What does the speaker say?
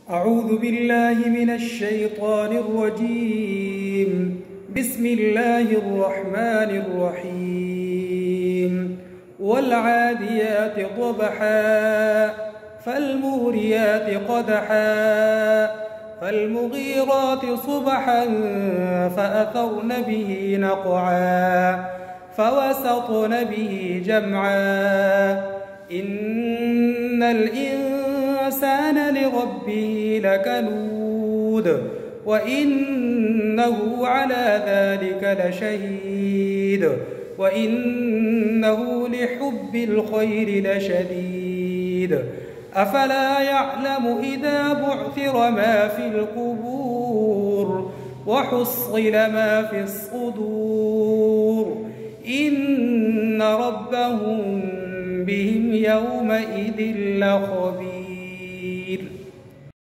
أعوذ بالله من الشيطان الرجيم. بسم الله الرحمن الرحيم. والعاديات ضبحا فالموريات قدحا فالمغيرات صبحا فأثرن به نقعا فوسطن به جمعا إن الإنسان لربه لكنود وإنه على ذلك لشهيد وإنه لحب الخير لشديد أفلا يعلم إذا بعثر ما في القبور وحصل ما في الصدور إن ربهم بهم يومئذ لخبير.